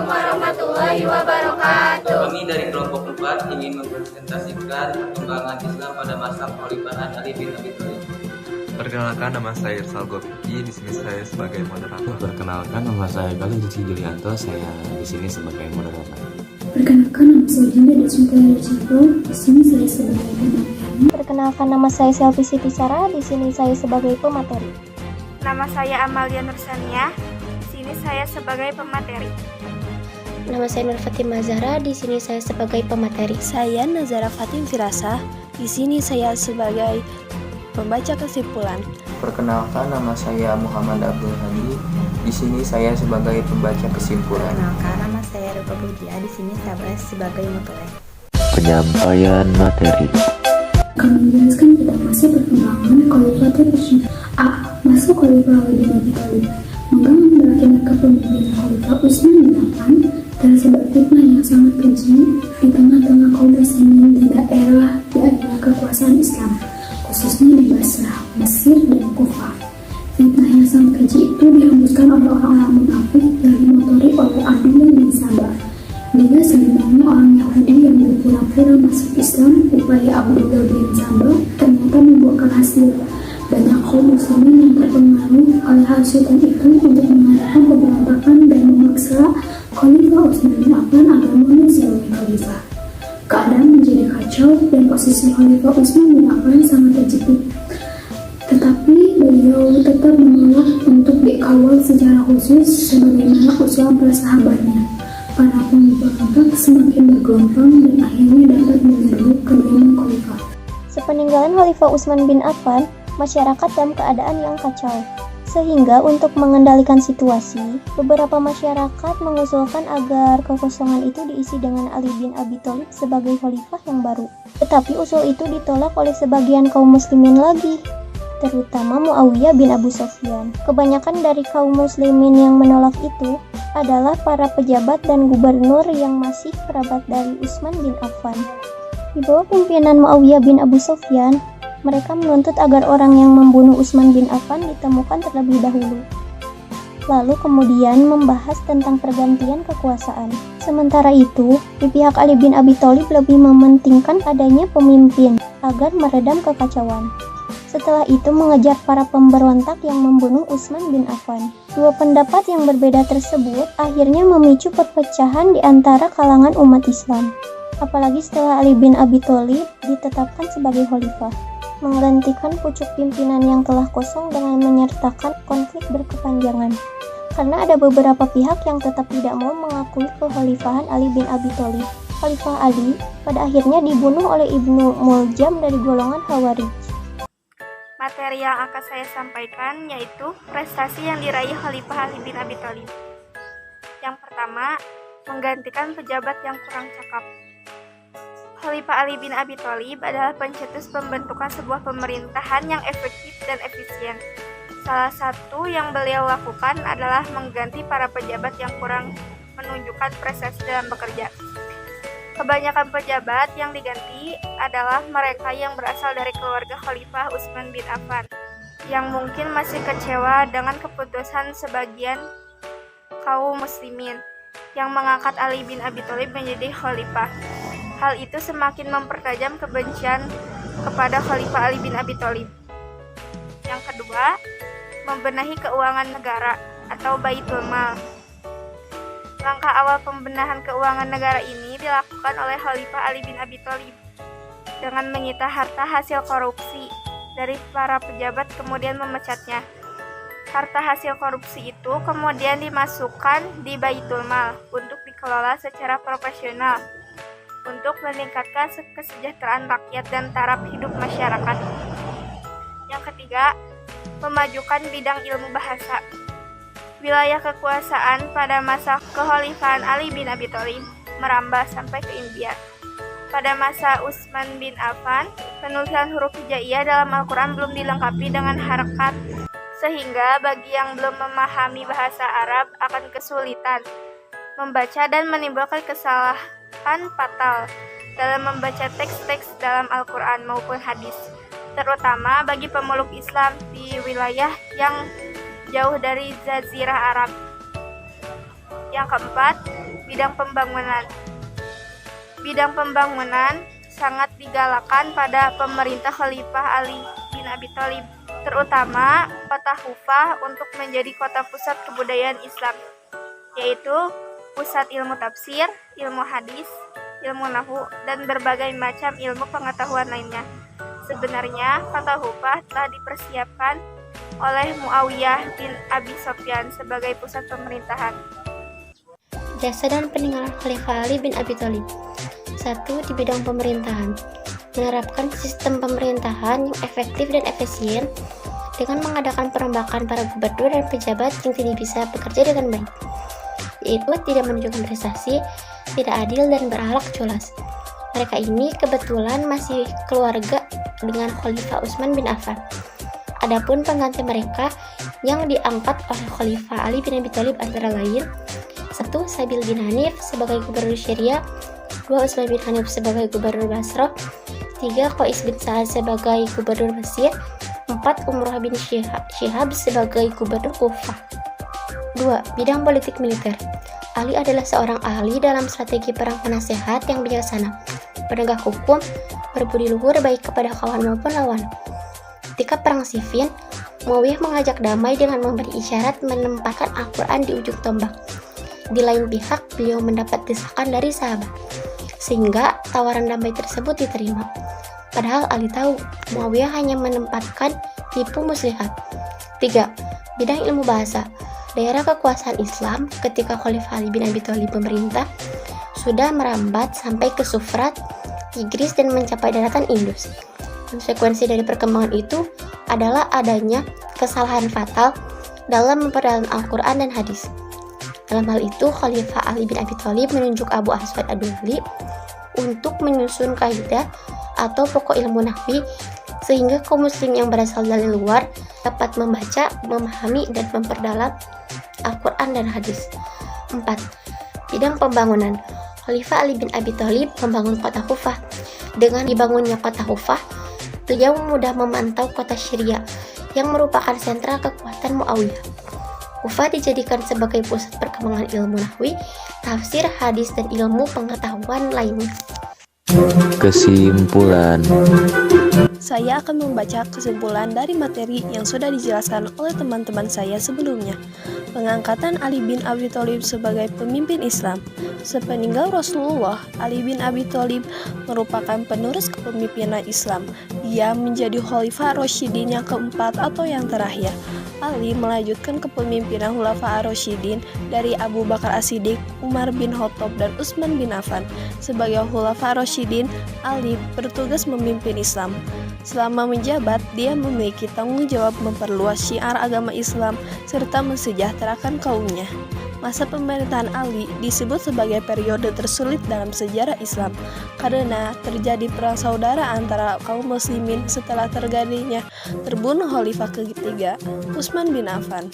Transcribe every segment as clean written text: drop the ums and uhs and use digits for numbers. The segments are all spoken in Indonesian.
warahmatullahi wabarakatuh. Kami dari kelompok 4 ingin mempresentasikan perkembangan Islam pada masa Kekhalifahan Ali bin Abi Thalib. Perkenalkan, nama saya Irsal Gofiki. Di sini saya sebagai moderator. Perkenalkan, nama saya Galih Rizky Julianto. Saya di sini sebagai moderator. Perkenalkan, nama saya Dinda Desmita Cipro. Di sini saya sebagai pemateri. Perkenalkan, nama saya Selvi Siti Sarah. Di sini saya sebagai pemateri. Nama saya Amalia Nursania. Di sini saya sebagai pemateri. Nama saya Nur Fatimah Zahra. Di sini saya sebagai pemateri. Saya Nazara Fatim Firasa. Di sini saya sebagai pembaca kesimpulan. Perkenalkan, nama saya Muhammad Abdul Hadi. Di sini saya sebagai pembaca kesimpulan. Perkenalkan, nama saya Rupa Budia. Di sini saya sebagai mutoleh. Penyampaian materi. Kami menjelaskan tentang masa perkembangan Khalifatul Rasyid. A. Masa Khalifah Ali bin Abi Thalib. Menggangan berakhirnya kepemimpinan Khalifah Utsman bin Affan tersebar fitnah yang sangat keji di tengah-tengah kaum muslimin di daerah kekuasaan Islam, khususnya di Basrah, Mesir, dan Kufah. Fitnah yang sangat keji itu dihembuskan oleh orang-orang munafik yang dimotori oleh Abdullah bin Sabah. Bila sebenarnya orang Yahudi yang berpura-pura masuk Islam, upaya Abdullah bin Sabah ternyata membuahkan hasil. Banyak kaum muslimin yang terpengaruh oleh hasutan itu untuk mengadakan pemberontakan dan memaksa Khalifah Utsman bin Affan agar mundur sebagai khalifah. Keadaan menjadi kacau dan posisi Khalifah Utsman bin Affan sangat terjepit. Tetapi beliau tetap menolak untuk dikawal secara khusus sebagaimana usulan para sahabatnya. Para pemberontak semakin bergelombang dan akhirnya dapat menyerbu kediaman khalifah. Sepeninggalan Khalifah Utsman bin Affan, masyarakat dalam keadaan yang kacau. Sehingga untuk mengendalikan situasi, beberapa masyarakat mengusulkan agar kekosongan itu diisi dengan Ali bin Abi Thalib sebagai khalifah yang baru. Tetapi usul itu ditolak oleh sebagian kaum muslimin lagi, terutama Muawiyah bin Abu Sufyan. Kebanyakan dari kaum muslimin yang menolak itu adalah para pejabat dan gubernur yang masih kerabat dari Utsman bin Affan. Di bawah pimpinan Muawiyah bin Abu Sufyan, mereka menuntut agar orang yang membunuh Utsman bin Affan ditemukan terlebih dahulu. Lalu kemudian membahas tentang pergantian kekuasaan. Sementara itu, di pihak Ali bin Abi Thalib lebih mementingkan adanya pemimpin agar meredam kekacauan. Setelah itu mengejar para pemberontak yang membunuh Utsman bin Affan. Dua pendapat yang berbeda tersebut akhirnya memicu perpecahan di antara kalangan umat Islam. Apalagi setelah Ali bin Abi Thalib ditetapkan sebagai khalifah, menggantikan pucuk pimpinan yang telah kosong dengan menyertakan konflik berkepanjangan. Karena ada beberapa pihak yang tetap tidak mau mengakui kekhalifahan Ali bin Abi Thalib. Khalifah Ali pada akhirnya dibunuh oleh Ibnu Muljam dari golongan Khawarij. Materi yang akan saya sampaikan yaitu prestasi yang diraih Khalifah Ali bin Abi Thalib. Yang pertama, menggantikan pejabat yang kurang cakap. Khalifah Ali bin Abi Thalib adalah pencetus pembentukan sebuah pemerintahan yang efektif dan efisien. Salah satu yang beliau lakukan adalah mengganti para pejabat yang kurang menunjukkan prestasi dalam bekerja. Kebanyakan pejabat yang diganti adalah mereka yang berasal dari keluarga Khalifah Utsman bin Affan, yang mungkin masih kecewa dengan keputusan sebagian kaum muslimin yang mengangkat Ali bin Abi Thalib menjadi khalifah. Hal itu semakin mempertajam kebencian kepada Khalifah Ali bin Abi Thalib. Yang kedua, membenahi keuangan negara atau Baitul Mal. Langkah awal pembenahan keuangan negara ini dilakukan oleh Khalifah Ali bin Abi Thalib dengan menyita harta hasil korupsi dari para pejabat kemudian memecatnya. Harta hasil korupsi itu kemudian dimasukkan di Baitul Mal untuk dikelola secara profesional untuk meningkatkan kesejahteraan rakyat dan taraf hidup masyarakat. Yang ketiga, memajukan bidang ilmu bahasa. Wilayah kekuasaan pada masa kekhalifahan Ali bin Abi Thalib merambah sampai ke India. Pada masa Utsman bin Affan, penulisan huruf hijaiyah dalam Al-Quran belum dilengkapi dengan harakat, sehingga bagi yang belum memahami bahasa Arab akan kesulitan membaca dan menimbulkan kesalahan fatal dalam membaca teks-teks dalam Al-Quran maupun hadis, terutama bagi pemeluk Islam di wilayah yang jauh dari Jazirah Arab. Yang keempat, bidang pembangunan. Bidang pembangunan sangat digalakan pada pemerintah Khalifah Ali bin Abi Thalib, terutama kota Kufah untuk menjadi kota pusat kebudayaan Islam, yaitu pusat ilmu tafsir, ilmu hadis, ilmu nahwu, dan berbagai macam ilmu pengetahuan lainnya. Sebenarnya, kota Kufah telah dipersiapkan oleh Muawiyah bin Abi Sufyan sebagai pusat pemerintahan. Jasa dan peninggalan Khalifah Ali bin Abi Thalib. 1. Di bidang pemerintahan, menerapkan sistem pemerintahan yang efektif dan efisien dengan mengadakan perombakan para gubernur dan pejabat yang tidak bisa bekerja dengan baik, yaitu tidak menunjukkan prestasi, tidak adil, dan berakhlak culas. Mereka ini kebetulan masih keluarga dengan Khalifah Utsman bin Affan. Adapun pengganti mereka yang diangkat oleh Khalifah Ali bin Abi Thalib antara lain: 1. Sabil bin Hanif sebagai gubernur Syria, 2. Utsman bin Hanif sebagai gubernur Basrah, 3. Qais bin Sa'ad sebagai gubernur Mesir, 4. Umrah bin Syihab sebagai gubernur Kufah. 2. Bidang politik militer. Ali adalah seorang ahli dalam strategi perang penasehat yang bijaksana, penegak hukum, berbudi luhur baik kepada kawan maupun lawan. Ketika perang Siffin, Muawiyah mengajak damai dengan memberi isyarat menempatkan Al-Quran di ujung tombak. Di lain pihak, beliau mendapat desakan dari sahabat, sehingga tawaran damai tersebut diterima. Padahal Ali tahu Muawiyah hanya menempatkan tipu muslihat. 3. Bidang ilmu bahasa. Daerah kekuasaan Islam ketika Khalifah Ali bin Abi Thalib pemerintah sudah merambat sampai ke Sufrat, Tigris, dan mencapai daratan Indus. Konsekuensi dari perkembangan itu adalah adanya kesalahan fatal dalam memperdalam Al-Quran dan hadis. Dalam hal itu, Khalifah Ali bin Abi Thalib menunjuk Abu Aswad Ad-Du'ali untuk menyusun kaidah atau pokok ilmu nahwi sehingga kaum muslim yang berasal dari luar dapat membaca, memahami, dan memperdalam Al-Quran dan hadis. 4. Bidang pembangunan. Khalifah Ali bin Abi Thalib membangun kota Kufah. Dengan dibangunnya kota Kufah, beliau mudah memantau kota Syria yang merupakan sentra kekuatan Muawiyah. Kufah dijadikan sebagai pusat perkembangan ilmu nahwi, tafsir, hadis, dan ilmu pengetahuan lainnya. Kesimpulan. Saya akan membaca kesimpulan dari materi yang sudah dijelaskan oleh teman-teman saya sebelumnya. Pengangkatan Ali bin Abi Thalib sebagai pemimpin Islam. Sepeninggal Rasulullah, Ali bin Abi Thalib merupakan penerus kepemimpinan Islam. Dia menjadi Khalifah Rasyidin yang keempat atau yang terakhir. Ali melanjutkan kepemimpinan Khulafa Ar-Rasyidin dari Abu Bakar As-Siddiq, Umar bin Khattab, dan Utsman bin Affan. Sebagai Khulafa Ar-Rasyidin, Ali bertugas memimpin Islam. Selama menjabat, dia memiliki tanggung jawab memperluas syiar agama Islam serta mensejahterakan kaumnya. Masa pemerintahan Ali disebut sebagai periode tersulit dalam sejarah Islam karena terjadi perang saudara antara kaum muslimin setelah terbunuh Khalifah ketiga, Utsman bin Affan.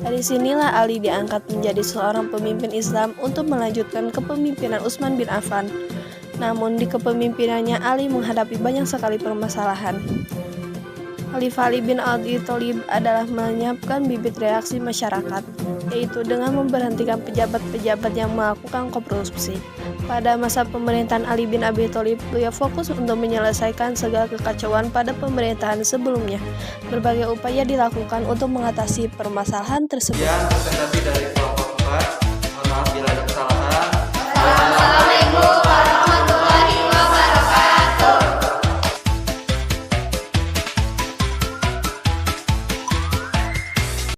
Dari sinilah Ali diangkat menjadi seorang pemimpin Islam untuk melanjutkan kepemimpinan Utsman bin Affan. Namun di kepemimpinannya Ali menghadapi banyak sekali permasalahan. Khalifah Ali bin Abi Thalib adalah menyiapkan bibit reaksi masyarakat, yaitu dengan memberhentikan pejabat-pejabat yang melakukan korupsi. Pada masa pemerintahan Ali bin Abi Thalib, beliau fokus untuk menyelesaikan segala kekacauan pada pemerintahan sebelumnya. Berbagai upaya dilakukan untuk mengatasi permasalahan tersebut. Presentasi dari kelompok